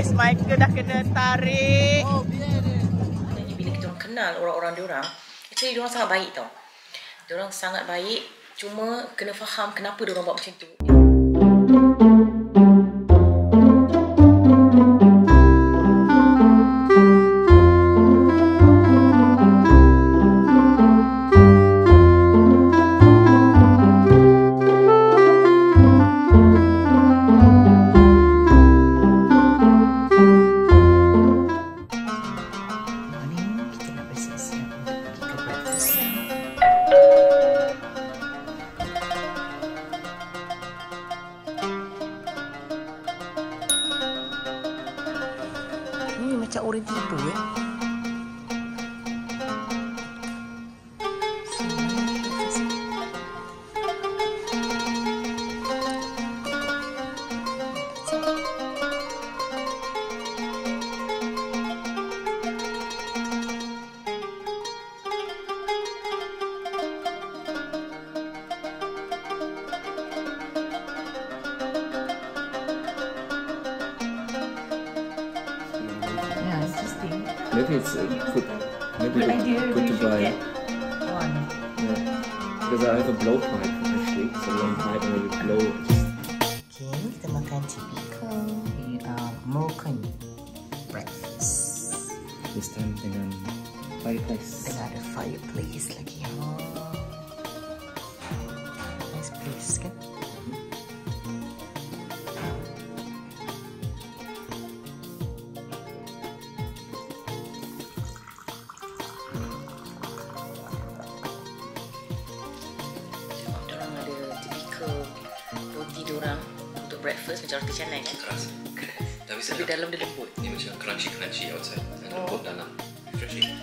guys, Michael dah kena tarik. Bila kita orang kenal orang-orang diorang, actually diorang sangat baik tau. Diorang sangat baik, cuma kena faham kenapa diorang buat macam tu. Macam orang tipu Maybe it's good. Maybe Good idea. good to buy. one. Yeah. Because I have a blowpipe actually, so one pipe and you blow it. Okay, kita makan typical Moroccan breakfast. This time dengan fireplace. Dengan ada fireplace lagi. Nice place kan? Roti diorang untuk breakfast macam roti canai kan? Keras. Tapi dalam dia lembut. Ni macam crunchy outside dan lembut dalam. Refreshing.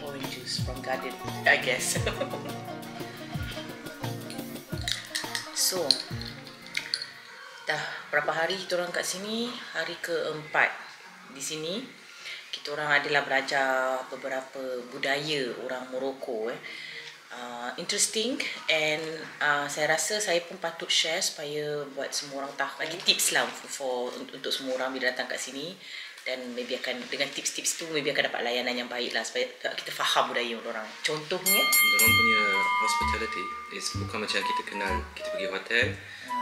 Orange juice from garden, I guess. So, dah berapa hari kita orang kat sini? Hari ke-4 di sini. Kita orang adalah belajar beberapa budaya orang Morocco. Interesting, and saya rasa saya pun patut share supaya buat semua orang tahu, bagi tips lah untuk semua orang bila datang kat sini, dan maybe akan dengan tips-tips tu maybe akan dapat layanan yang baik lah supaya kita faham budaya orang. Contohnya, Diorang punya hospitality is bukan macam kita kenal, kita pergi hotel,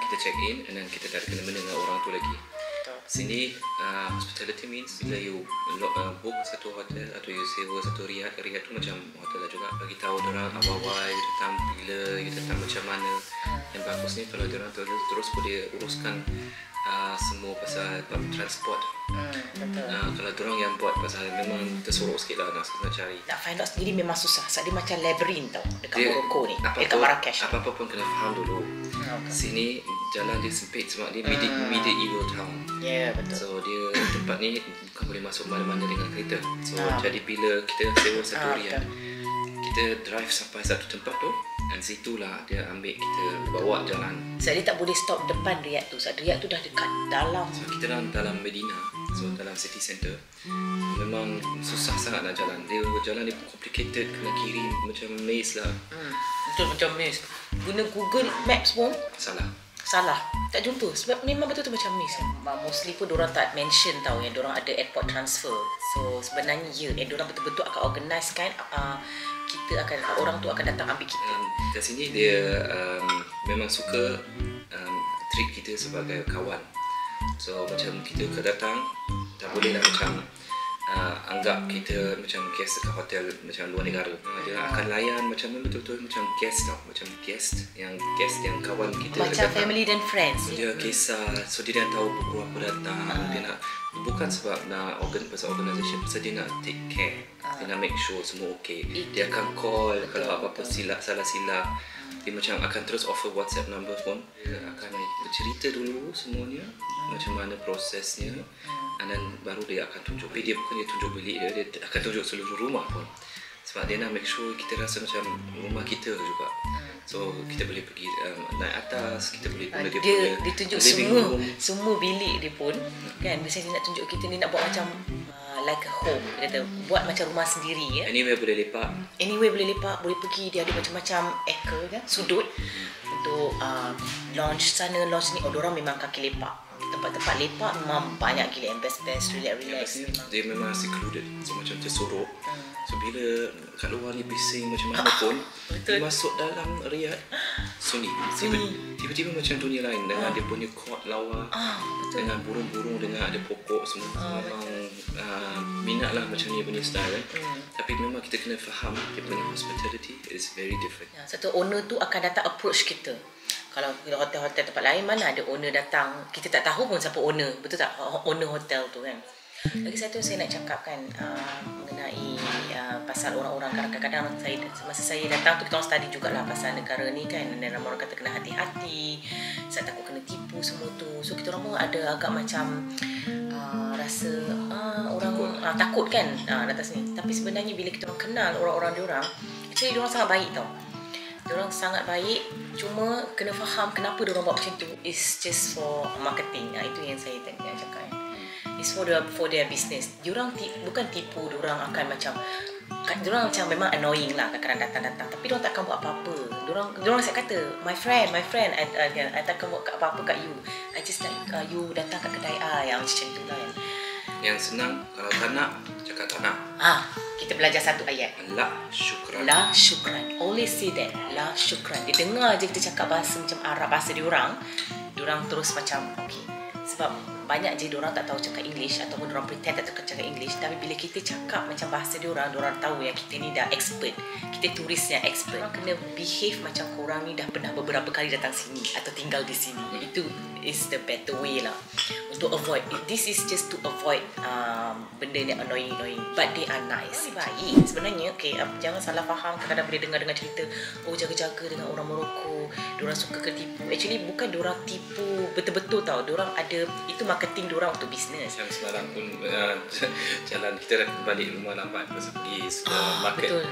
kita check in and then kita dah kena dengan orang tu lagi. Sini hospitality means bila you book satu hotel atau you sewa satu riad tu macam hotel lah juga, bagi tahu orang awal-awal you datang bila, you datang macam mana. Yang bagus ni kalau diorang terus boleh uruskan semua pasal transport. Kalau diorang yang buat pasal memang tersorok sikit lah nak cari. nak find out sendiri memang susah sebab dia macam labyrinth tau dekat Morocco ni, dekat Marrakesh. Apa-apa pun kena faham dulu. Sini jalan dia sempit sebab dia medieval town. Ya, betul. So dia tempat ni bukan boleh masuk mana-mana dengan kereta. So jadi bila kita sewa satu riad, kita drive sampai satu tempat tu, dan situlah dia ambil kita bawa jalan. So dia tak boleh stop depan riad tu. Sebab riad tu dah dekat dalam. So kita dalam Medina, so dalam city center. Memang susah sangat nak jalan. Jalan dia complicated, kena kiri macam maze lah. Betul, macam maze. Guna Google Maps pun salah, tak jumpa sebab memang betul-betul macam maze. Mostly pun diorang tak mention tau yang diorang ada airport transfer. So sebenarnya diorang betul-betul akan organise kan, orang tu akan datang ambil kita. Kat sini dia memang suka treat kita sebagai kawan. So macam kita datang, tak boleh lah macam anggap kita macam guest dekat hotel macam luar negara. Dia akan layan macam betul-betul macam guest tau, macam guest yang kawan kita macam datang. Family dan friends. Dia kisah, so dia dah tahu pukul apa datang. Dia nak, bukan sebab nak pasal organisation, pasal dia nak take care. Dia nak make sure semua okay. Dia akan call kalau apa-apa salah silap. Dia macam akan terus offer WhatsApp number pun. Dia akan bercerita dulu semuanya, macam mana prosesnya, dan baru dia akan tunjuk. Tapi dia bukan dia tunjuk bilik dia akan tunjuk seluruh rumah pun. Sebab dia nak make sure kita rasa macam rumah kita juga. So kita boleh pergi naik atas, kita boleh guna dia tunjuk semua bilik dia pun kan. Biasanya dia nak tunjuk kita, dia nak buat macam like a home. Dia kata buat macam rumah sendiri ya. Anywhere boleh lepak. Boleh pergi. Dia ada macam-macam acre kan, sudut untuk lounge sana, lounge ni. Orang memang kaki lepak. tempat-tempat lepak memang banyak gila yang best relax memang. Dia memang secluded, so macam tersorok. So bila kat luar ni bising macam mana pun, dia masuk dalam Riyadh sunyi. Tiba-tiba macam dunia lain dengan dia punya court lawa, dengan burung-burung, dengan ada pokok semua. Memang minat lah macam ni punya style Tapi memang kita kena faham dia punya hospitality is very different. Satu owner tu akan datang approach kita. Kalau hotel-hotel tempat lain mana ada owner datang, kita tak tahu pun siapa owner, betul tak? Owner hotel tu kan. Lagi satu saya nak cakapkan mengenai pasal orang-orang, kadang-kadang masa saya datang tu kita orang study jugalah pasal negara ni kan, dan orang kata kena hati-hati, saya takut kena tipu semua tu. So kita orang pun ada agak macam rasa orang takut kan datang sini. Tapi sebenarnya bila kita orang kenal orang-orang diorang, actually diorang sangat baik tau. Diorang sangat baik, cuma kena faham kenapa diorang buat macam tu. It's just for marketing. Itu yang saya cakap. It's for their business. Diorang bukan tipu, diorang akan macam memang annoying lah kadang-kadang datang. Tapi diorang tak akan buat apa-apa. Diorang saya kata, my friend, I tak akan buat apa-apa kat you. I just like you datang kat kedai yang macam tu lah kan. Yang senang, kalau tak nak, cakap tak nak. Kita belajar satu ayat. La syukran. La syukran. Always say that. La syukran. Dia dengar je kita cakap bahasa macam Arab, bahasa diorang terus macam okay. Sebab banyak je diorang tak tahu cakap English ataupun diorang pretend tak tahu cakap English. Tapi bila kita cakap macam bahasa diorang tahu yang kita ni dah expert. Kita turis yang expert. Diorang kena behave macam korang ni dah pernah beberapa kali datang sini atau tinggal di sini. Itu is the better way lah. Untuk avoid. This is just to avoid benda yang annoying. But they are nice. Baik. Sebenarnya, okay, jangan salah faham. Kadang-kadang boleh dengar cerita, jaga-jaga dengan orang Morocco. Diorang suka ketipu. Actually, bukan diorang tipu betul-betul tau. Diorang ada, itu marketing diorang untuk bisnes. Yang semalam pun jalan, kita dah balik rumah lambat pasal pergi supermarket. Betul.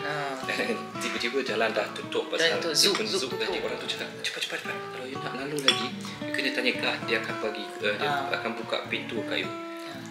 Dan tiba-tiba jalan dah tutup pasal Zoom Jadi orang tu cakap, cepat. Kalau you nak lalu lagi, you kena tanya guard, dia akan bagi, dia akan buka pintu kayu.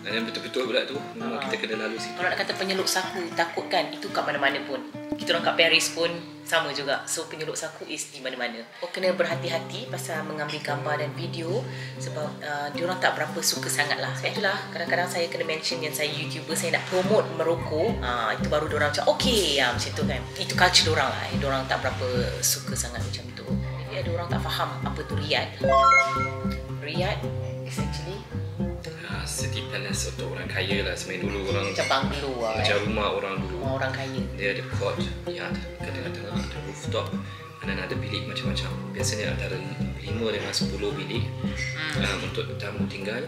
Dan betul-betul pula tu, memang kita kena lalu situ. Kalau nak kata penyeluk saku, takut kan, itu kat mana-mana pun. Kita orang kat Paris pun sama juga. So penyeluk saku is di mana-mana. Kena berhati-hati pasal mengambil gambar dan video. Sebab diorang tak berapa suka sangat lah. Sebab itulah kadang-kadang saya kena mention yang saya YouTuber, saya nak promote Morocco. Itu baru diorang macam okay macam tu kan. Itu culture diorang lah. Diorang tak berapa suka sangat macam tu. Jadi ada orang tak faham apa tu Riyadh. Riyadh is actually City Palace untuk orang kaya lah. Sebenarnya dulu orang macam banglo lah, macam rumah orang dulu. Orang kaya. Dia ada court, kadang-kadang ada rooftop, dan ada bilik macam-macam. Biasanya antara 5 dengan 10 bilik untuk tamu tinggal.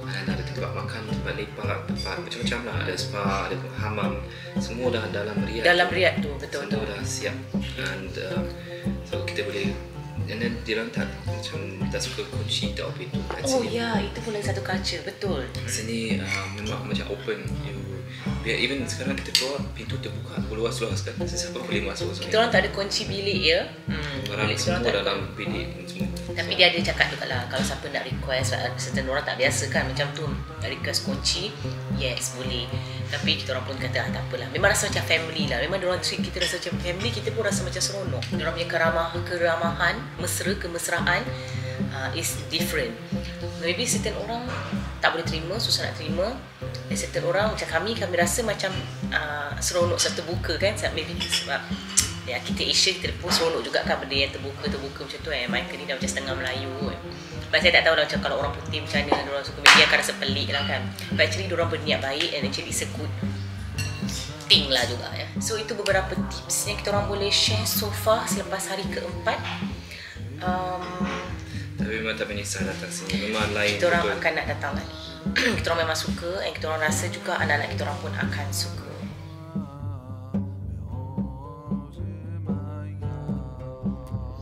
Dan ada tempat makan, tempat lepak, tempat macam-macam lah. Ada spa, ada hamam. Semua dah dalam Riyadh. Dalam Riyadh tu, betul. Semua dah siap. And so kita boleh. Dan diorang tak suka kunci tak pintu kat sini. Ya, itu pun lagi satu culture, betul. Sini memang macam open. Biar even sekarang kita keluar, pintu terbuka, luas-luas kan. Sesiapa boleh masuk. Kita orang tak ada kunci bilik ya. Barang semua dalam bilik semua. Tapi dia ada cakap juga lah, kalau siapa nak request, certain orang tak biasa kan macam tu, request kunci, yes boleh. Tapi kita orang pun kata tak apalah. Memang rasa macam family lah. Memang diorang treat kita rasa macam family, kita pun rasa macam seronok. Diorang punya keramahan, kemesraan is different. Maybe certain orang tak boleh terima, susah nak terima. Dan certain orang macam kami rasa macam seronok satu terbuka kan. Maybe sebab ya, kita Asia, kita pun seronok juga kan benda yang terbuka macam tu Michael ni dah macam setengah Melayu But saya tak tahu lah macam kalau orang putih macam mana, diorang suka, maybe akan rasa pelik lah kan. But actually diorang berniat baik and actually it's a good thing lah juga ya. So itu beberapa tips yang kita orang boleh share so far selepas hari keempat. Tapi memang tak menyesal datang sini, memang lain. Kita orang akan nak datang lagi. Kita orang memang suka and kita orang rasa juga anak-anak kita orang pun akan suka.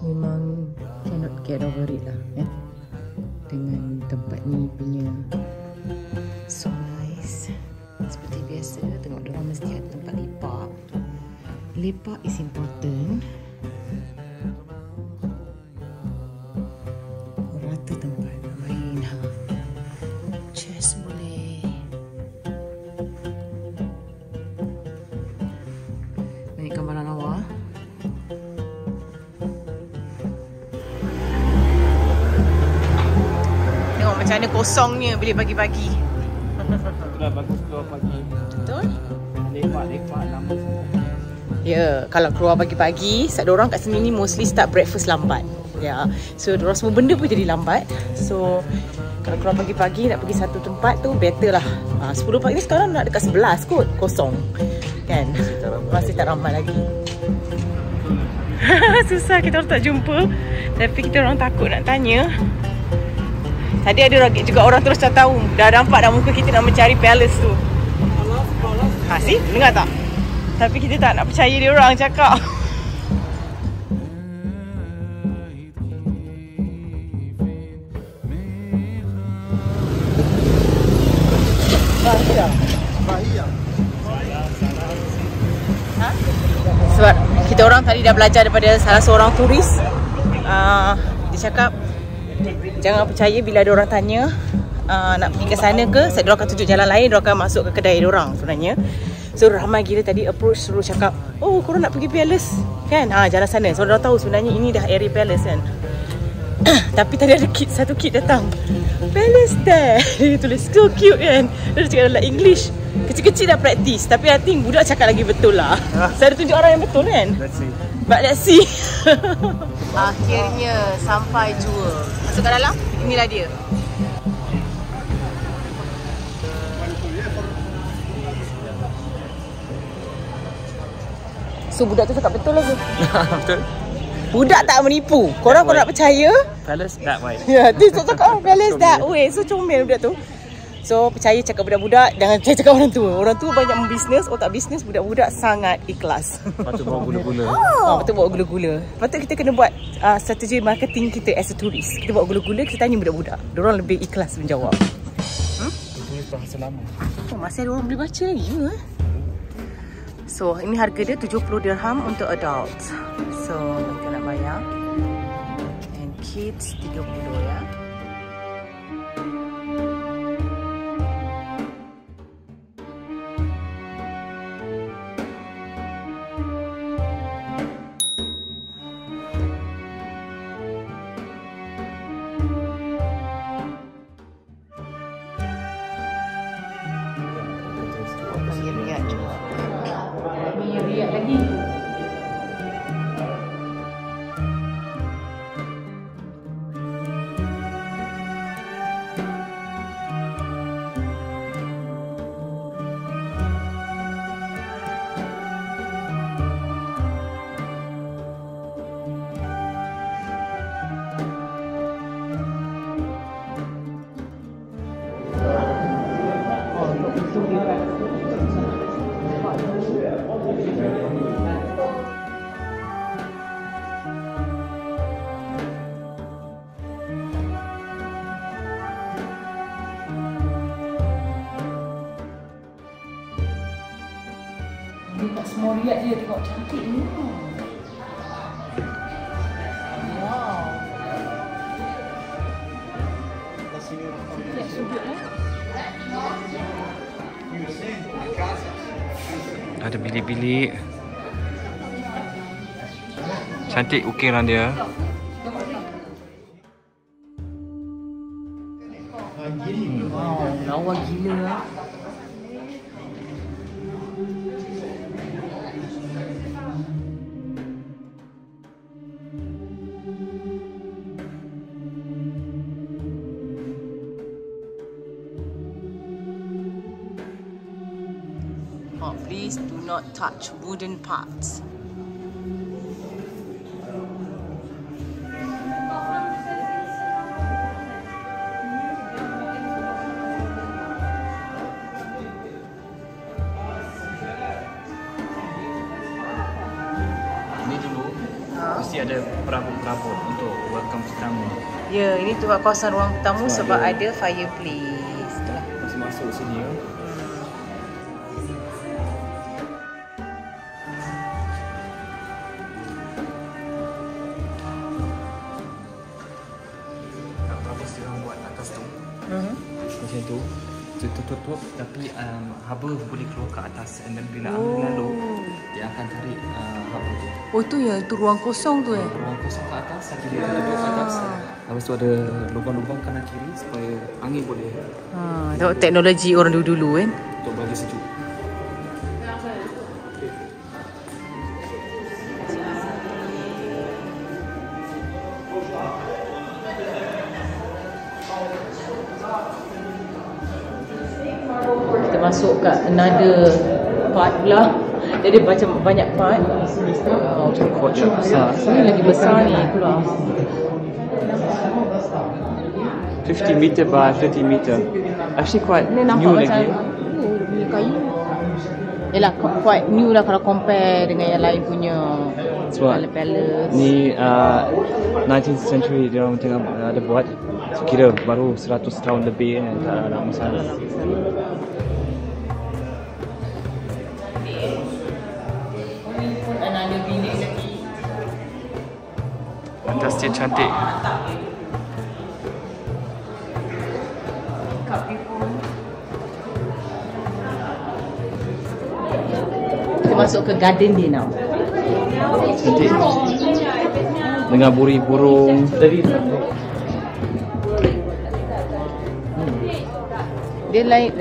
Memang cannot get over it lah ya. Dengan tempat ni punya so nice. Seperti biasa, tengok diorang mesti ada tempat lepak. Lepak is important. Rata tempat main chess boleh. Naik gambaran lawa. Macam mana kosongnya bila pagi-pagi. Itulah bagus keluar pagi. Betul? Lepak lama. Ya, kalau keluar pagi-pagi, orang kat sini ni mostly start breakfast lambat. Ya, so diorang semua benda pun jadi lambat. So kalau keluar pagi-pagi nak pergi satu tempat tu better lah. 10 pagi ni sekarang nak dekat 11 kot, kosong. Kan? Masih tak ramai lagi. Susah kita orang tak jumpa. Tapi kita orang takut nak tanya. Tadi ada juga orang terus dah tahu. Dah nampak dah muka kita nak mencari palace tu. See? Dengar tak? Tapi kita tak nak percaya dia orang cakap. Sebab kita orang tadi dah belajar daripada salah seorang turis. Dia cakap jangan percaya bila ada orang tanya nak pergi ke sana ke, dia akan tunjuk jalan lain, dia akan masuk ke kedai dia orang sebenarnya. So ramai gila tadi approach suruh cakap, oh korang nak pergi palace kan? Jalan sana. So dia tahu sebenarnya ini dah area palace kan. Tapi tadi ada satu kid datang, palace there. Dia tulis so cute kan. Dia cakap dalam English. Kecil-kecil dah praktis. Tapi I think budak cakap lagi betul lah. Saya tunjuk orang yang betul kan. But let's see. Akhirnya sampai jua. Masuk ke dalam. Inilah dia. So budak tu cakap betul lah tu. Betul. Budak tak menipu. Korang nak percaya. Palace that way. Ya, dia cakap palace that way. So comel budak tu. So percaya cakap budak-budak, jangan percaya cakap orang tua. Orang tua banyak membisnes, tak bisnes, budak-budak sangat ikhlas. Patut bawa gula-gula. Patut bawa gula-gula. Patut kita kena buat strategi marketing kita as a tourist. Kita bawa gula-gula, kita tanya budak-budak. Diorang lebih ikhlas menjawab. Tulis bahasa lama. Masih ada orang boleh baca lagi ke? So, ini harga dia 70 dirham untuk adults. So, kita nak bayar. And kids 30 ya. Riak lagi. Dia tak semua riak je, tengok cantik ni. Wow. Lihat sudut lah. Ada bilik-bilik. Cantik ukiran dia. Wow, lawa gila lah. Please do not touch wooden parts. Ini dulu mesti ada perabot-perabot untuk welcome tetamu. Ya, ini tu kawasan ruang tamu sebab ada fireplace. Itulah. Mesti masuk sini ya. Macam tu. Tertutup tapi haba boleh keluar ke atas, and then bila angin lalu dia akan tarik haba tu. Oh tu ya, itu ruang kosong tu Ruang kosong ke atas, satu dia tertutup ke atas. Lepas tu ada lubang-lubang kanan kiri supaya angin boleh. Tengok teknologi orang dulu kan. Untuk bagi sejuk. Kita masuk kat another part pula. Jadi macam banyak part di sini. Kot yang besar. Ini lagi besar ni pula. 50 meter by 30 meter. Actually quite Ni nampak new macam lagi. punya kayu. Yelah, quite new lah kalau compare dengan yang lain punya Sebab palace. ni 19th century dia orang tengah ada buat. So, kira baru 100 tahun lebih kan, tak ada lama sangat. Another bilik lagi. Fantastic, cantik. Kita masuk ke garden dia now. Cantik. Dengan burung. Dia like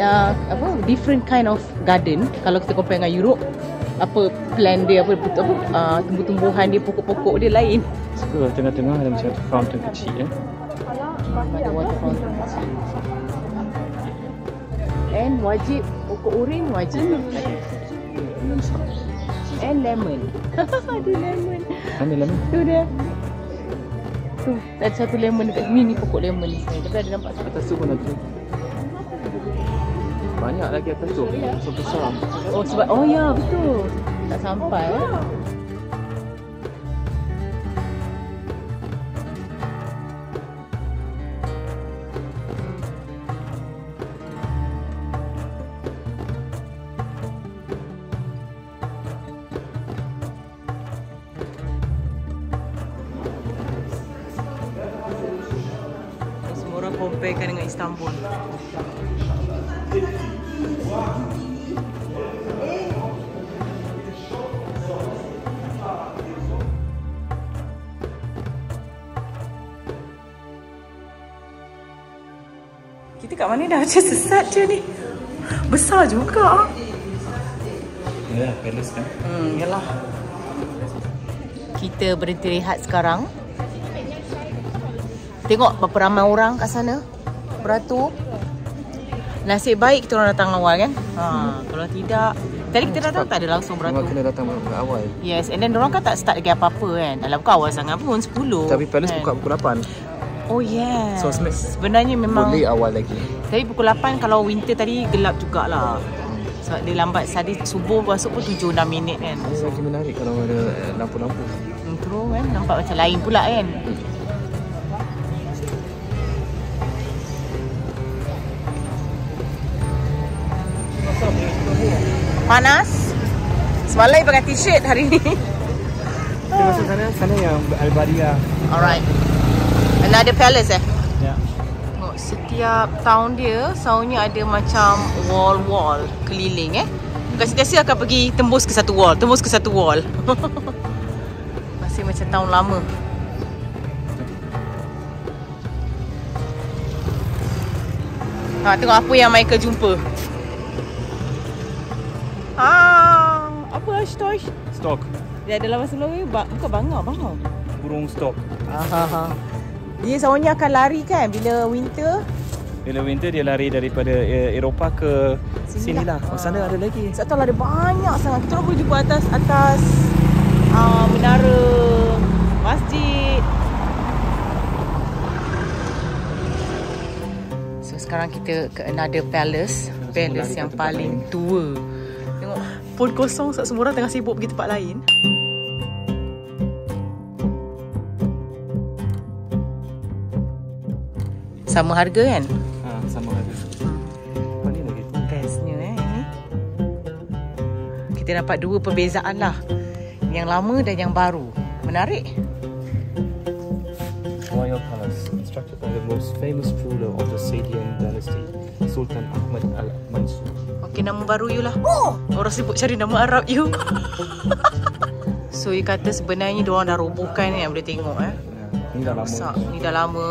different kind of garden. Kalau kita compare dengan Europe, plant dia tumbuh-tumbuhan dia, pokok-pokok dia lain. Suka tengah-tengah ada macam fountain kecil Ada water fountain kecil. And wajib pokok urin wajib. And lemon. Ada lemon. Mana lemon? Tu dia. Tu, ada satu lemon dekat sini, ni pokok lemon ni. Tapi ada nampak satu. Atas tu pun ada. Banyak lagi atas tu. So besar. Oh sebab ya betul. Tak sampai. Semua orang comparekan dengan Istanbul. Kita kat mana dah macam sesat je ni. Besar juga. Ya, palace kan? Yalah. Kita berhenti rehat sekarang. Tengok berapa ramai orang kat sana. Beratur. Nasib baik kita orang datang awal kan. Kalau tidak, tadi kita datang tak ada langsung beratur. Memang kena datang awal. Yes, and then orang kan tak start lagi apa-apa kan. Dalam bukan awal sangat pun 10. Tapi palace kan? buka pukul 8. Oh yes. So sebenarnya memang boleh awal lagi. Tapi pukul 8 kalau winter tadi gelap jugalah. Sebab dia lambat. Tadi subuh masuk pun 7-6 minit kan. Ini lagi menarik kalau ada lampu-lampu. Terus kan nampak macam lain pula kan. Panas. Semalam dia pakai t-shirt hari ni. Kita masuk sana yang Al-Baria. Alright. Another palace Ya. Tengok setiap tahun dia selalunya ada macam wall-wall keliling Bukan sentiasa akan pergi tembus ke satu wall. Masih macam tahun lama. Tengok apa yang Michael jumpa. Apa Ashtosh? Stok. Dia ada lawan seluruh bukan bangau. Burung stok. Dia selalunya akan lari kan bila winter. Bila winter dia lari daripada Eropah ke sinilah. Oh, sana ada lagi. Sebab tu ada banyak sangat. Kita orang boleh jumpa atas menara masjid. So sekarang kita ke another palace yang paling tua. Tengok pun kosong sebab semua orang tengah sibuk pergi tempat lain. Sama harga kan? Sama harga. Mana lagi? Bestnya ni. Kita dapat dua perbezaan lah. Yang lama dan yang baru. Menarik. Royal Palace, constructed by the most famous ruler of the Sadian dynasty. Sultan Ahmad Al-Mansur. Okey, nama baru you lah. Orang sibuk cari nama Arab you. So, you kata sebenarnya diorang dah robohkan ni, boleh tengok Ni dah lama. Rosak. Ni dah lama.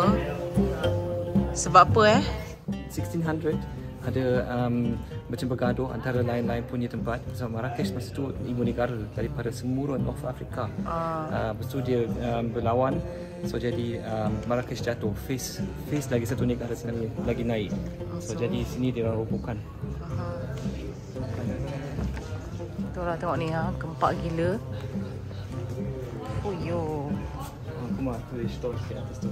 Sebab apa 1600 ada macam bergaduh antara lain-lain punya tempat. Sebab Marrakesh masa tu ibu negara daripada semurun North Africa. Lepas tu dia berlawan. So jadi Marrakesh jatuh. Face lagi satu negara sebenarnya lagi naik. So jadi sini dia robohkan. Itulah tengok ni gempak gila. Oh yo. Aku mah tu store kat atas tu.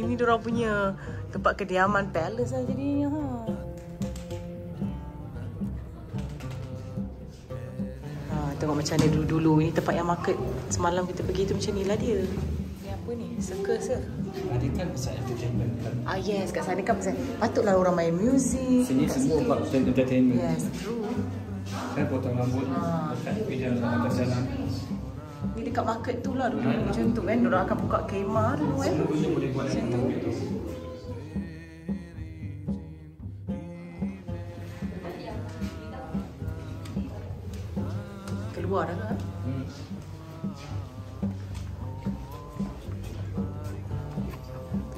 Ini diorang punya tempat kediaman palace lah jadinya. Tengok macam ni dulu-dulu. Ini tempat yang market semalam kita pergi tu macam ni lah dia. Ni apa ni? Circus ke? Ada kan besar entertainment kan. Yes, kat sana kan pasal patutlah orang main muzik. Sini semua buat entertainment. Yes, true. Kan potong rambut dekat pinggir atas jalan. Ni dekat market tu lah dulu macam tu kan. Diorang akan buka kemah dulu kan. Semua benda boleh buat macam tu. Keluar dah kan?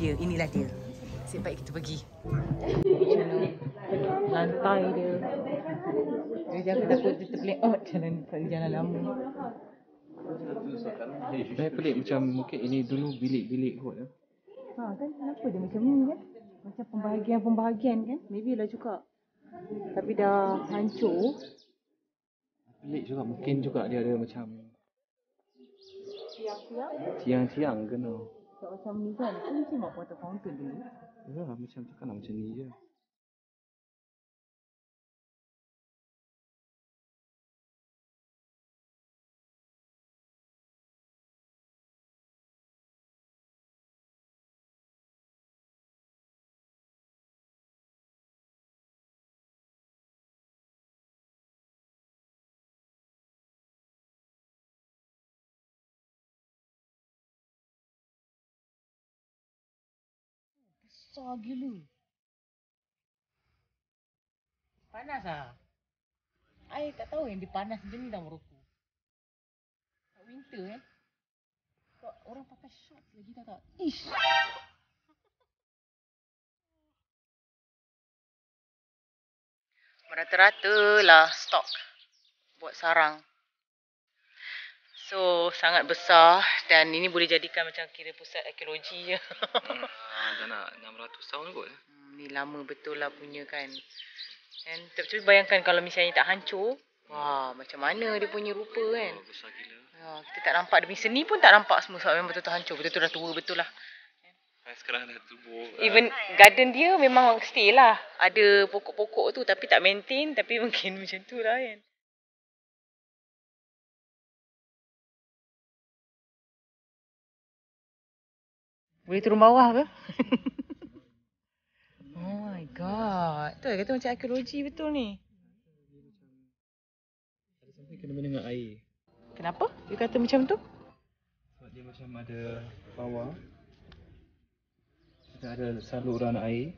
Ya, inilah dia. Nasib baik kita pergi. Lantai dia. Dia jangan takut kita terlewat jalan lama. Saya pelik macam mungkin ini dulu bilik-bilik kot. Kan kenapa dia macam ni kan? Macam pembahagian kan? Maybe lah juga. Tapi dah hancur. Pelik juga, mungkin juga dia ada macam tiang-tiang kena. Macam ni kan? Itu mesti nak water fountain dulu. Ya, macam takkanlah macam ni je. Besar gila. Panas lah. I tak tahu yang dia panas macam ni dah Morocco. Kat winter kan. Orang pakai shorts lagi tak? Ish. Merata-rata lah stok buat sarang. So sangat besar dan ini boleh jadikan macam kira pusat arkeologi je. Dah nak 600 tahun kot. Ni lama betul lah punya kan. And tapi bayangkan kalau misalnya tak hancur, wah macam mana dia punya rupa kan. Besar gila. Kita tak nampak dia punya seni pun tak nampak semua sebab memang betul-betul hancur. Betul-betul dah tua betul lah. Sekarang dah tubuh. Even garden dia memang stay lah. Ada pokok-pokok tu tapi tak maintain. Tapi mungkin macam tu lah kan. Boleh turun bawah ke? Oh my god. Tu kata macam arkeologi betul ni. Ada sampai kena dengan air. Kenapa? Dia kata macam tu? Sebab dia macam ada bawah. Ada saluran air.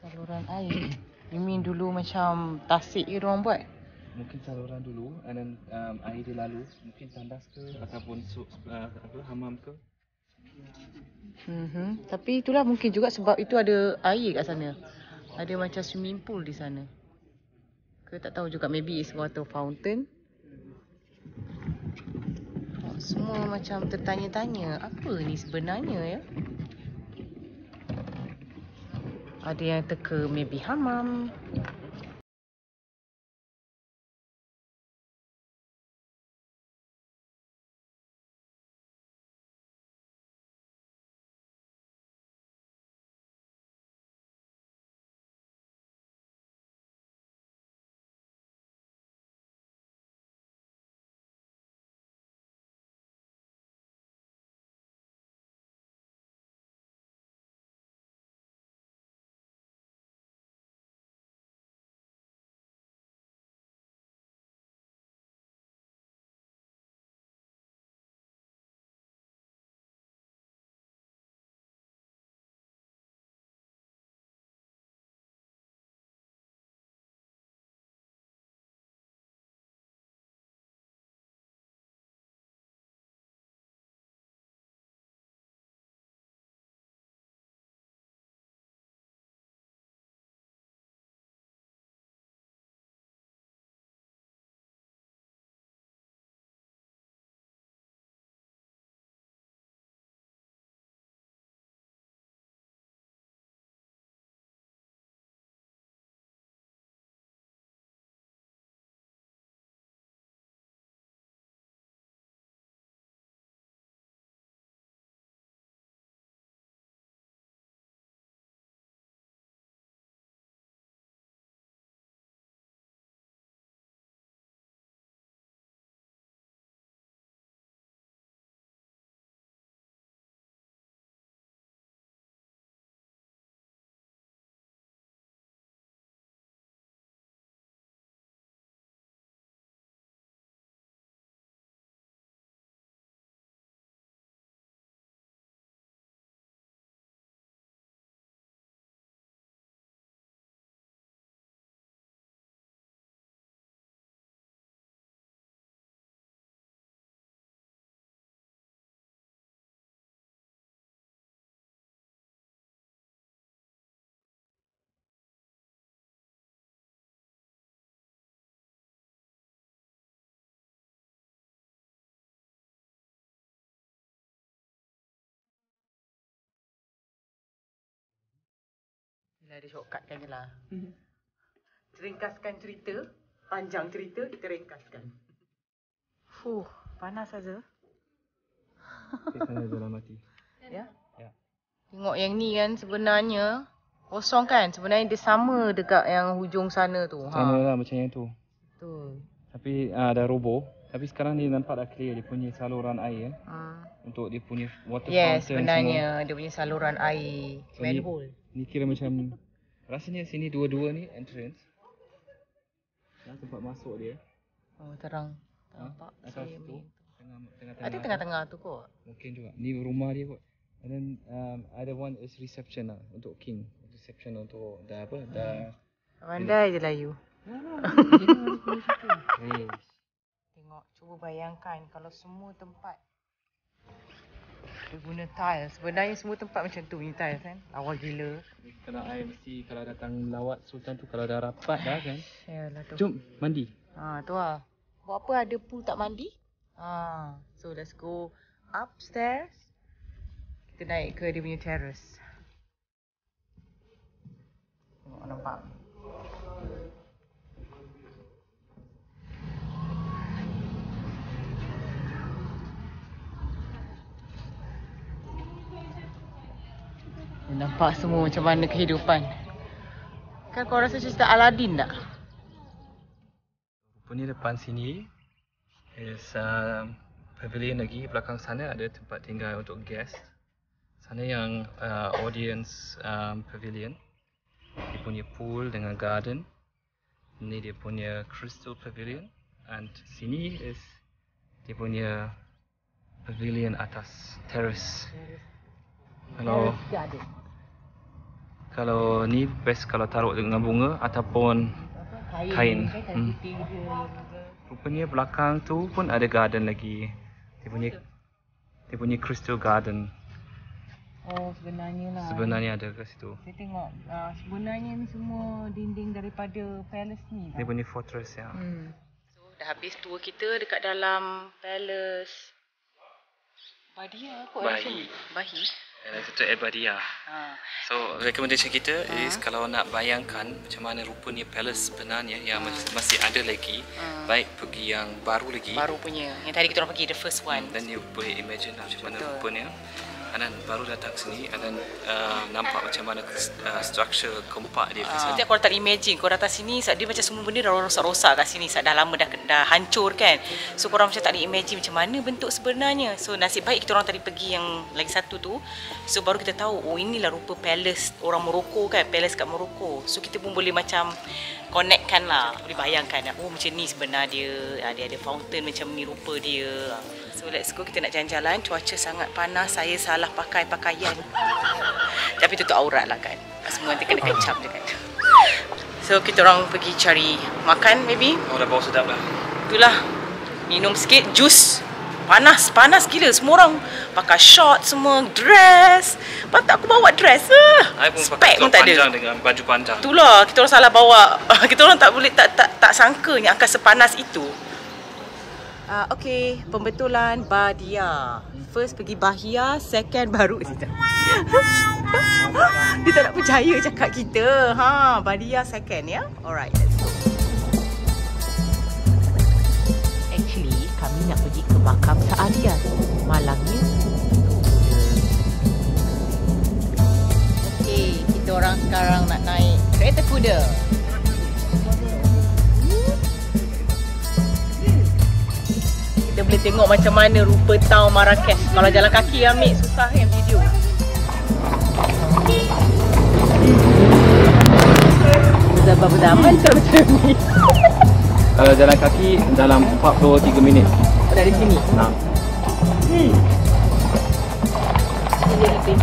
Saluran air? You mean dulu macam tasik ke diorang buat? Mungkin saluran dulu and then air dia lalu. Mungkin tandas ke ataupun hamam ke. Tapi itulah mungkin juga sebab itu ada air kat sana. Ada macam swimming pool di sana. Ke tak tahu juga, maybe it's water fountain. Semua macam tertanya-tanya, apa ni sebenarnya ya? Ada yang teka maybe hamam. Bila ada shortcut kan je lah. Ringkaskan cerita, panjang cerita, kita ringkaskan. Panas saja. Di sana dalam mati. Ya? Ya. Tengok yang ni kan sebenarnya kosong kan? Sebenarnya dia sama dekat yang hujung sana tu. Sana lah macam yang tu. Betul. Tapi dah roboh. Tapi sekarang ni nampak dah clear dia punya saluran air. Untuk dia punya water fountain Sebenarnya semua. dia punya saluran air. So, manhole. Ni kira macam rasanya sini dua-dua ni entrance. Tempat masuk dia. Oh terang. Tak nampak. Atas Saya tu. main. Tengah-tengah. Ada tengah-tengah tu kot. Mungkin juga. Ni rumah dia kot. And then other one is reception lah untuk king. Reception untuk dah apa? Dah Pandai je lah you. Yes. Tengok, cuba bayangkan kalau semua tempat dia guna tiles. Sebenarnya semua tempat macam tu punya tiles kan. Lawa gila. Kalau I mesti kalau datang lawat sultan tu kalau dah rapat dah kan. Yalah tu. Jom mandi. Tu lah. Buat apa ada pool tak mandi? So let's go upstairs. Kita naik ke dia punya terrace. Tengok nampak. Nampak semua macam mana kehidupan. Kan kau rasa cerita Aladdin tak? Rupanya depan sini is pavilion lagi. Belakang sana ada tempat tinggal untuk guest. Sana yang audience pavilion. Dia punya pool dengan garden. Ini dia punya crystal pavilion. And sini is dia punya pavilion atas terrace. Kalau ni best kalau taruh dengan bunga ataupun kain. Rupanya belakang tu pun ada garden lagi. Dia punya crystal garden. Oh sebenarnya lah. Sebenarnya ada kat situ. Saya tengok sebenarnya ni semua dinding daripada palace ni. Dia punya fortress ya. So dah habis tour kita dekat dalam palace. Badia kot. Bahi. Itu Al-Badia. So recommendation kita is kalau nak bayangkan macam mana rupanya palace sebenarnya yang masih ada lagi, baik pergi yang baru lagi. Baru punya. Yang tadi kita orang pergi the first one. Dan you boleh imagine macam mana rupanya. And then baru datang sini and then nampak macam mana structure kompak dia. Setiap kau tak imagine kau datang sini dia macam semua benda dah rosak-rosak kat sini. Dah lama dah hancur kan. So korang macam tak boleh imagine macam mana bentuk sebenarnya. So nasib baik kita orang tadi pergi yang lagi satu tu. So baru kita tahu oh inilah rupa palace orang Morocco kan. Palace kat Morocco. So kita pun boleh macam connectkan lah. Boleh bayangkan oh macam ni sebenarnya dia. Dia ada fountain macam ni rupa dia. So let's go, kita nak jalan-jalan. Cuaca sangat panas. Saya salah pakai pakaian. Tapi tutup aurat lah kan. Semua nanti kena kecap je kan. So kita orang pergi cari makan maybe. Oh dah bau sedap lah. Itulah. Minum sikit jus. Panas gila. Semua orang pakai short semua. Dress. Patut aku bawa dress I pun pakai top panjang dengan baju panjang. Itulah. Kita orang salah bawa. Kita orang tak boleh tak sangka ni akan sepanas itu. Okay, pembetulan Badia. First pergi Bahia, second baru dia tak nak percaya cakap kita. Badia second ya. Alright, let's go. Actually, kami nak pergi ke makam Sa'adiyah. Malangnya. Okay, kita orang sekarang nak naik kereta kuda. Kita boleh tengok macam mana rupa town Marrakesh. Kalau jalan kaki ambil susah kan video. Berzabar-berzaman macam ni. Kalau jalan kaki dalam 43 minit. Dari sini? Sini lebih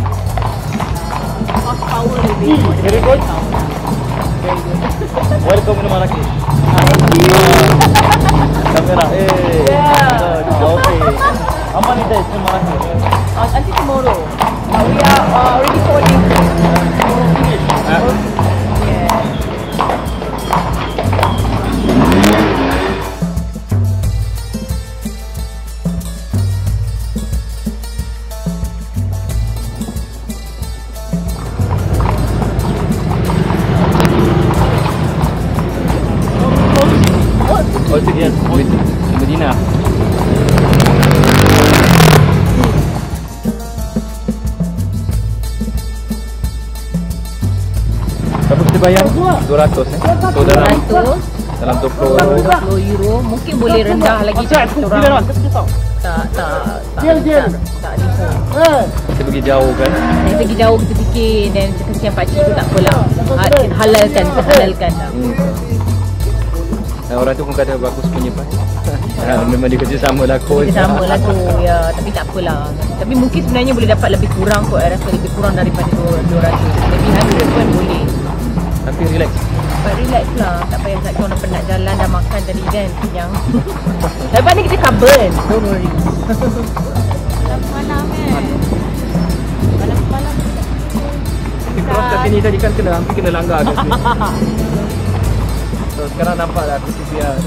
horsepower lebih. Very good. Welcome to Marrakesh. Thank you. Kamera. Okay. How many days to Marrakesh? Until tomorrow. We are already calling. bayar 200 So dalam 100, dalam 20 €20 mungkin boleh rendah lagi tak orang tak kita pergi jauh kan. saya pergi jauh kita fikir dan kesian pakcik tu tak apalah halalkan Orang tu pun kata bagus punya pas. Memang dia kerjasama lah kot. sama lah tu ya, tapi tak apalah, tapi mungkin sebenarnya boleh dapat lebih kurang kot, saya rasa lebih kurang daripada 200, lebih 100 pun boleh, Tapi relax. but relax lah, tak payah nak orang penat jalan dah makan tadi kan, kenyang. Lepas ni kita cover, don't worry. Malam kan, malam Kita cross kat sini tadi kan hampir kena langgar kat sini. So sekarang nampak dah biar.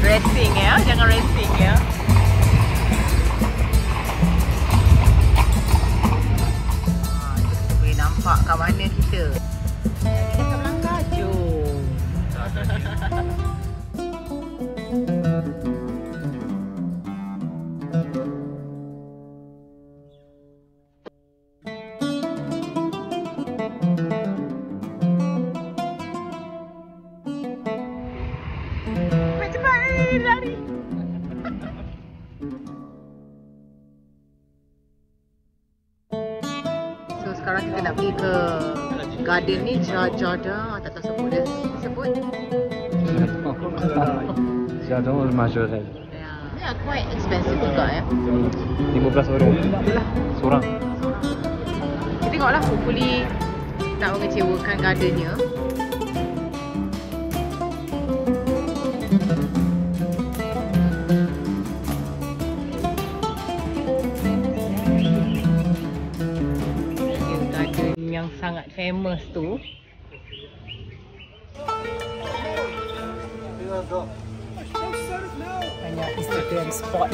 racing ya, jangan racing ya. Kita boleh nampak kat mana kita. Kita kat Melaka, jom. Lari. So sekarang kita nak pergi ke garden ni, Jardin, tak tahu sebut dia sebut. Jardin Majorel. Ya, quite expensive juga ya. €15 Itulah. seorang. Kita tengoklah, hopefully tak mengecewakan gardennya. Yang sangat famous tu. Banyak Instagram spot.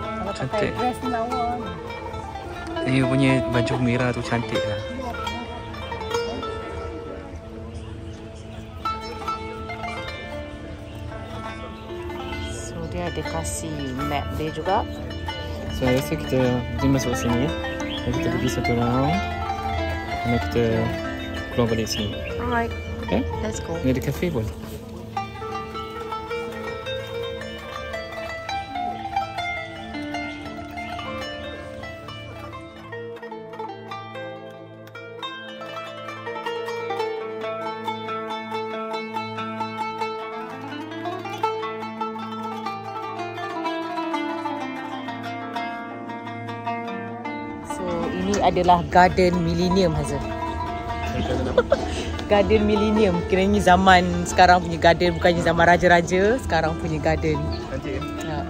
Kalau pakai Cantik. dress lawa. Dia punya baju merah tu cantik lah. So dia ada kasih map dia juga. So saya rasa kita masuk sini. Dan kita pergi satu round. Dan kita keluar balik sini. Alright, Okay? let's go. Ni ada kafe pun. So ini adalah Garden Millennium, Hazal. Garden Millennium. Kiranya zaman sekarang punya garden, bukannya zaman raja-raja, sekarang punya garden. Cantik kan? Ya.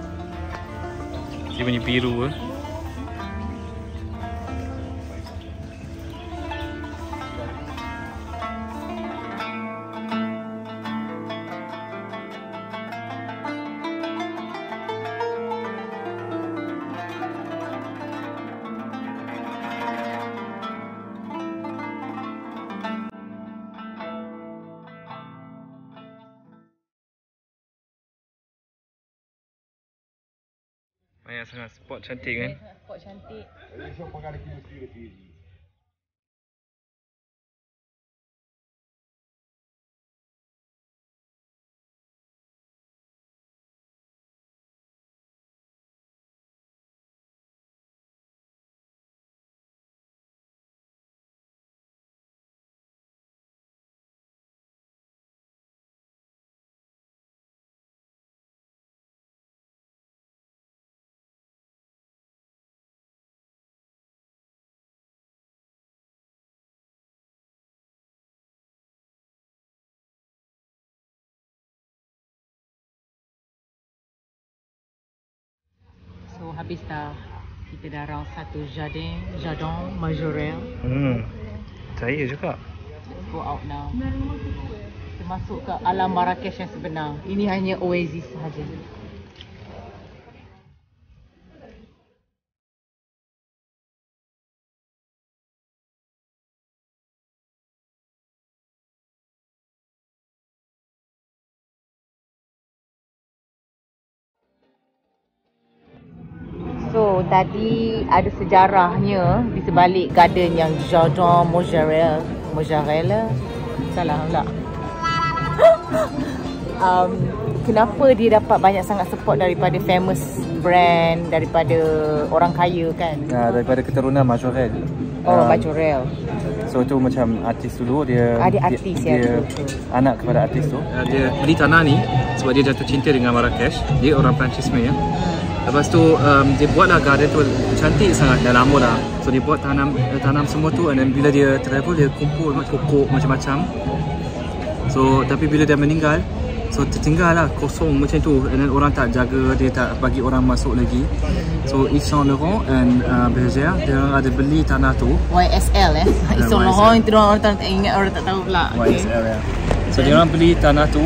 Dia punya biru ke. Banyak sangat spot cantik kan. Spot cantik. So habis dah, kita dah round satu Jardin Majorel. Saya juga. Let's go out now. Kita masuk ke alam Marrakesh yang sebenar. Ini hanya oasis sahaja. So tadi ada sejarahnya di sebalik garden yang Jardin Mozzarella. Salah pula. Kenapa dia dapat banyak sangat support daripada famous brand, daripada orang kaya kan? Daripada keturunan Majorelle. Majorelle. So tu macam artis dulu dia artis dia anak kepada artis tu. Dia beli tanah ni sebab dia jatuh cinta dengan Marrakesh. Dia orang Perancis sebenarnya. Lepas tu dia buatlah garden tu cantik sangat, dah lama dah. So dia buat tanam semua tu, and then bila dia travel dia kumpul pokok macam-macam. So tapi bila dia meninggal, so tertinggal lah kosong macam tu, and then orang tak jaga, dia tak bagi orang masuk lagi. So Yves Saint Laurent and Bergère, dia orang ada beli tanah tu. YSL Yves Saint Laurent itu orang tak ingat, orang tak tahu pula. YSL ya. So dia orang beli tanah tu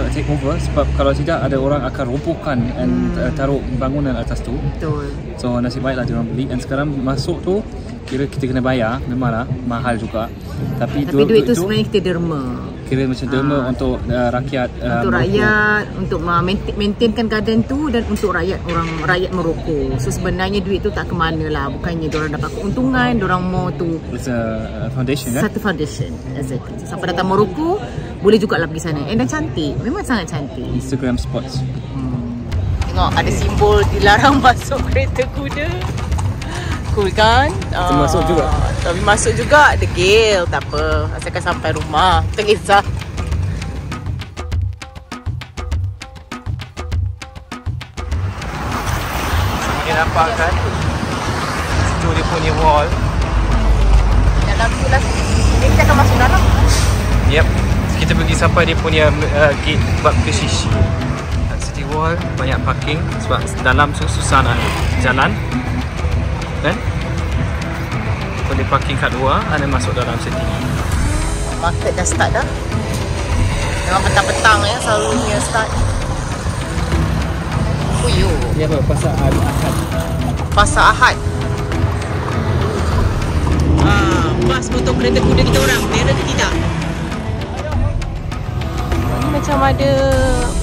take over, sebab kalau tidak ada orang akan robohkan and taruh bangunan atas tu. Betul. So nasib baiklah dia orang beli, and sekarang masuk tu kira kita kena bayar, memanglah mahal juga. Tapi duit tu sebenarnya kita derma. Kira macam derma untuk rakyat, untuk rakyat, untuk maintainkan garden tu, dan untuk rakyat Morocco. So sebenarnya duit tu tak ke mana lah, bukannya diorang dapat keuntungan, diorang mau tu it's a foundation kan? Satu foundation, exactly. So, siapa datang Morocco boleh juga lah pergi sana. Dan cantik, memang sangat cantik. Instagram spots. Tengok ada simbol dilarang masuk kereta kuda. Cool kan? Termasuk juga. Tapi masuk juga, degil, tak apa. Asalkan sampai rumah, tak kisah. Kita nampak kan? Situ dia punya wall. Dalam tu lah. Ni kita akan masuk dalam. Yep. Kita pergi sampai dia punya gate bab Keshish. City wall, banyak parking sebab dalam susah nak jalan. Kan? Boleh parking kat luar, anda masuk dalam city. Market dah start dah. Memang petang-petang ya, selalunya start. Fuyo. Ni apa? Pasar Ahad. Pasar Ahad. Bas untuk kereta kuda kita orang, merah ke tidak? Ini macam ada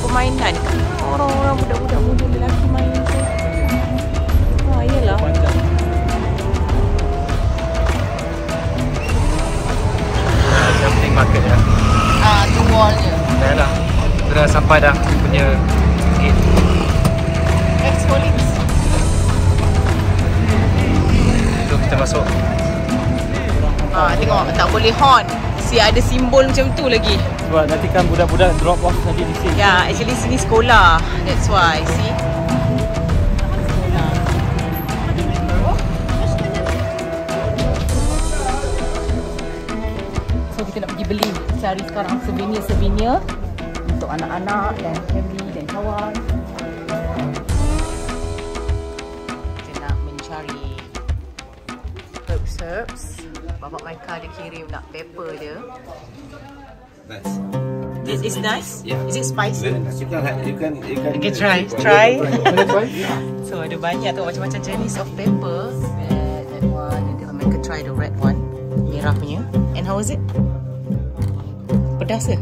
permainan. Orang-orang budak-budak muda lelaki main tu. Yelah. Jumping market ya. Tu wallnya. Dah lah. Dah sampai dah punya gate. Ex-police. Tu kita masuk. Tengok tak boleh horn. Si ada simbol macam tu lagi. Sebab nanti kan budak-budak drop off lagi di sini. Ya, actually sini sekolah. That's why, see. So kita nak pergi beli, cari sekarang souvenir untuk anak-anak dan family dan kawan. Kita nak mencari herbs. Bapak Maika dia kirim nak pepper dia. Nice. It's nice? Yeah. Is it spicy? You can Okay, try. So ada banyak tu macam-macam jenis of pepper. And that one, and Maika try the red one, merah punya. And how is it? Pedas ke?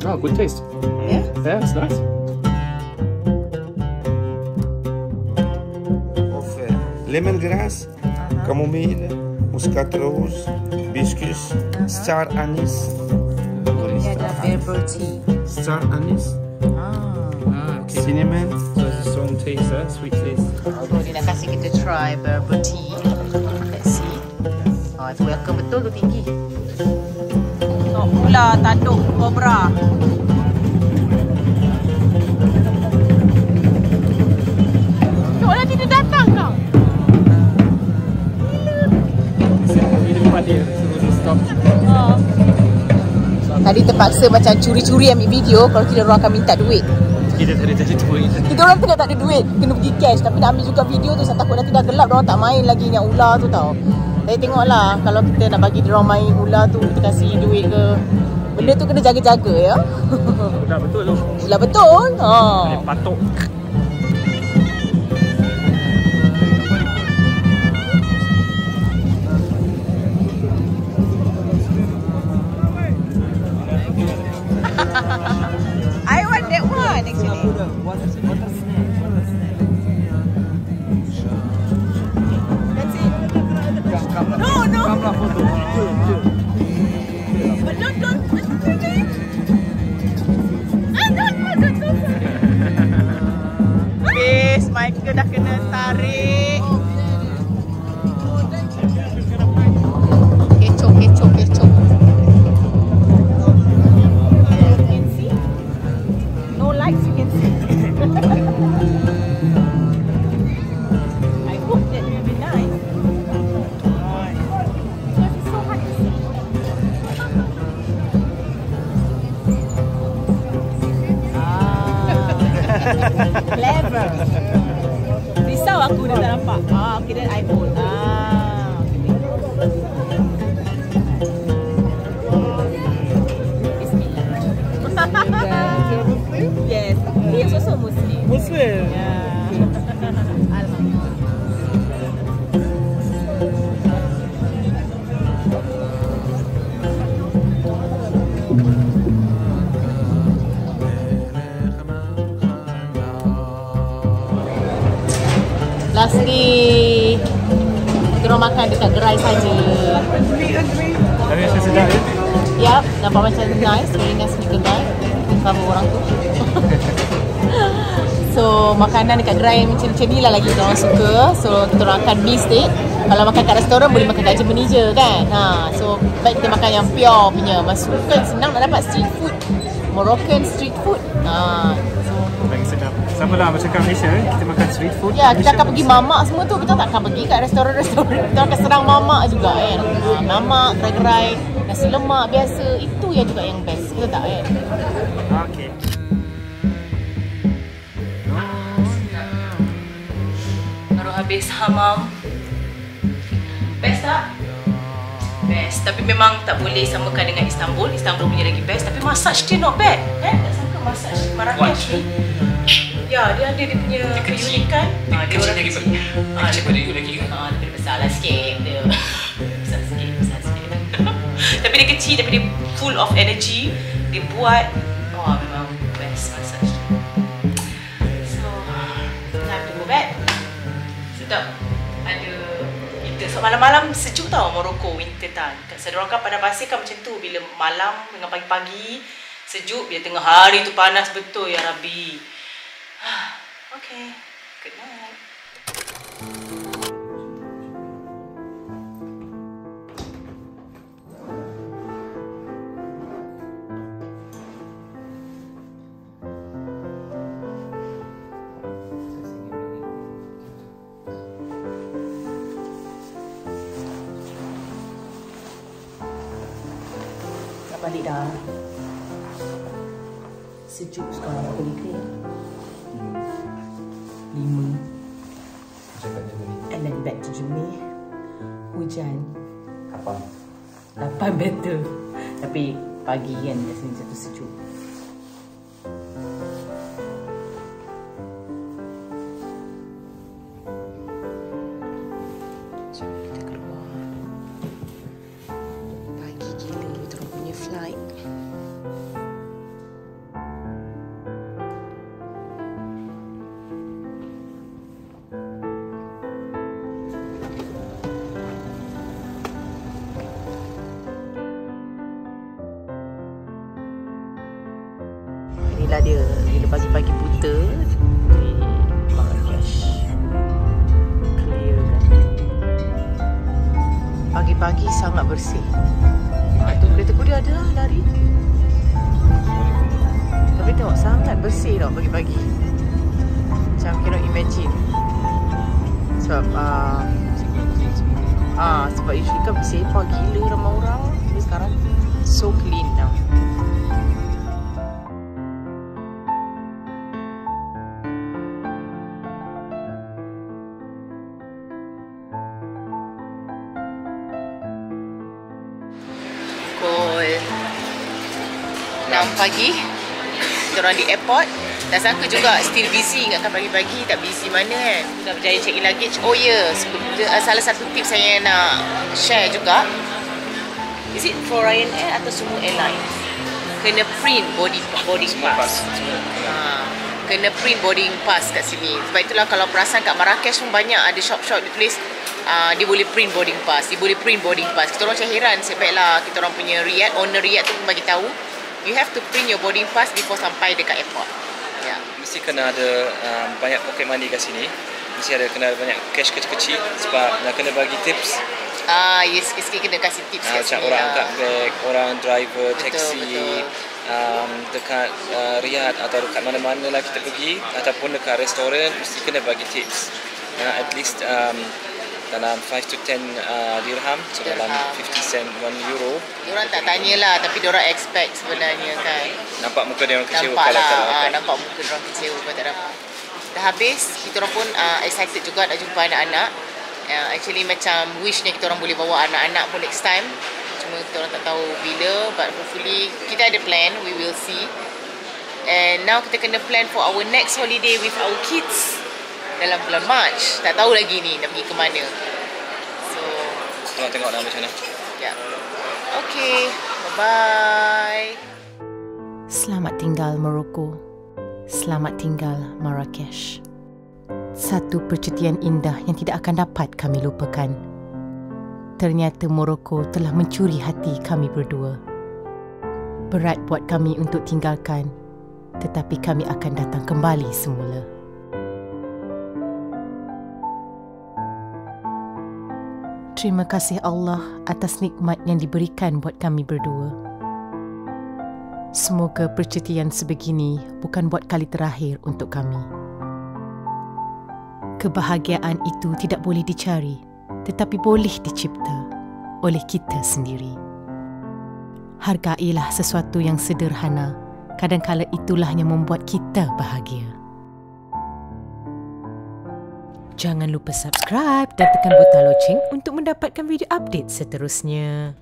Oh, good taste. Yeah? Yeah, it's nice. of lemongrass, chamomile, muscat rose, hibiscus, star anise. Ini ada herbal tea. Star anise, Okay. cinnamon. So it's a strong taste, sweet taste. So dia nak kasih kita try herbal tea. Let's see. It's welcome betul tu tinggi. Oh, pula tanduk kobra. Tengok nanti dia datang kau. Di depan dia, suruh stop. Tadi terpaksa macam curi-curi ambil video. Kalau tidak, orang akan minta duit. Kita tadi duit. Kita orang tengah tak ada duit, kena pergi cash. Tapi nak ambil juga video tu, saya takut nanti dah gelap, orang tak main lagi yang ular tu tau. Tapi tengoklah, kalau kita nak bagi dia orang main ular tu, kita kasih duit ke, benda tu kena jaga-jaga ya. Ular betul tu. Ular betul. Boleh patok. I want that one actually. Kamera foto. Bis, Michael dah kena tarik. Kecoh, kecoh, kecoh. You can see. No lights, you can see. I hope that it will be nice. Because it's so hard to see. Clever. Risau aku dia tak nampak. Okay, then I hold. Yes, he is also Muslim. Muslim. Yeah. Alhamdulillah. Lastly, kita orang makan dekat gerai saja. Tapi macam sedap ya? Yap, nampak macam nice, very nice ni kedai. Sama orang tu. So, makanan dekat gerai macam ni lah lagi kita orang suka. So, kita orang akan mix it. Kalau makan kat restoran boleh makan kat Germany je kan. So baik kita makan yang pure punya. Masuk kan senang nak dapat street food. Moroccan street food. Lagi sedap. Sama lah macam kat Malaysia, kita makan street food. Ya, kita akan pergi mamak semua tu. Kita tak akan pergi kat restoran-restoran. Kita akan serang mamak juga kan. Mamak, gerai-gerai, nasi lemak biasa. Itu yang juga yang best. Kita tak kan. Okay. Baru habis hamam. Best tak? Best. Tapi memang tak boleh samakan dengan Istanbul. Istanbul punya lagi best. Tapi massage dia not bad. Tak sangka massage Marrakesh ni. Ya, dia ada dia punya keunikan. Dia orang lagi kecil. Kecil pada you lagi kan? Dia besar lah sikit. Dia besar sikit, besar sikit. Tapi dia kecil, tapi dia full of energy. Dia buat, memang best massage. So, time to go back. Sedap. Ada kita. So, malam-malam sejuk tau Morocco, winter time. Sedang kan pada pasir kan macam tu. Bila malam dengan pagi-pagi sejuk, bila tengah hari tu panas betul, ya Rabbi. Okay, good night. Dah balik dah. Sejuk sekarang aku ni. 5 and then back to Germany. Hujan 8 better. Tapi pagi kan kat sini satu sejuk. Jom kita keluar. Pagi gila kita orang punya flight. Inilah dia, bila pagi-pagi buta di Marrakesh. Clear kan. Pagi-pagi sangat bersih. Tu kereta kuda ada lah lari. Tapi tengok sangat bersih tau pagi-pagi. Macam cannot imagine. Sebab sebab usually kan bersepah gila ramai orang. Tapi sekarang so clean now. Pukul 6 pagi kita orang di airport. Tak sangka juga still busy. Ingatkan pagi-pagi tak busy mana kan. Dah berjaya check in luggage. Oh ya, salah satu tips saya nak share juga. Is it for Ryanair atau semua airline? Kena print boarding pass. Kena print boarding pass kat sini. Sebab itulah kalau perasan kat Marrakesh pun banyak ada shop-shop dia tulis dia boleh print boarding pass. Kita orang macam heran. Sebaiklah kita orang punya Riyadh, owner Riyadh tu bagi tahu, you have to print your boarding pass before sampai dekat airport. Ya. Mesti kena ada banyak pocket money kat sini. Mesti kena ada banyak cash kecil-kecil sebab nak kena bagi tips. Yes, sikit-sikit kena kasih tips kat Macam sini orang lah. angkat beg, orang driver taxi, betul. dekat Riyadh atau dekat mana-mana lah kita pergi ataupun dekat restoran mesti kena bagi tips. At least dalam 5 to 10 dirham, so dalam 50 sen 1 euro. Diorang tak tanyalah, tapi diorang expect sebenarnya kan. Nampak muka dia orang kecewa Nampak kalau tak lah, dapat. nampak muka diorang kecewa kalau tak dapat. Dah habis, kita orang pun excited juga nak jumpa anak-anak. Actually macam wishnya kita orang boleh bawa anak-anak pun next time. Cuma kita orang tak tahu bila, but hopefully kita ada plan, we will see. And now kita kena plan for our next holiday with our kids dalam bulan March. Tak tahu lagi ni nak pergi ke mana. So, Kita nak tengok lah macam mana. yeah. Okay, bye-bye. Selamat tinggal Morocco. Selamat tinggal Marrakesh. Satu percutian indah yang tidak akan dapat kami lupakan. Ternyata Morocco telah mencuri hati kami berdua. Berat buat kami untuk tinggalkan, tetapi kami akan datang kembali semula. Terima kasih Allah atas nikmat yang diberikan buat kami berdua. Semoga percutian sebegini bukan buat kali terakhir untuk kami. Kebahagiaan itu tidak boleh dicari, tetapi boleh dicipta oleh kita sendiri. Hargailah sesuatu yang sederhana, kadang-kala itulah yang membuat kita bahagia. Jangan lupa subscribe dan tekan butang loceng untuk mendapatkan video update seterusnya.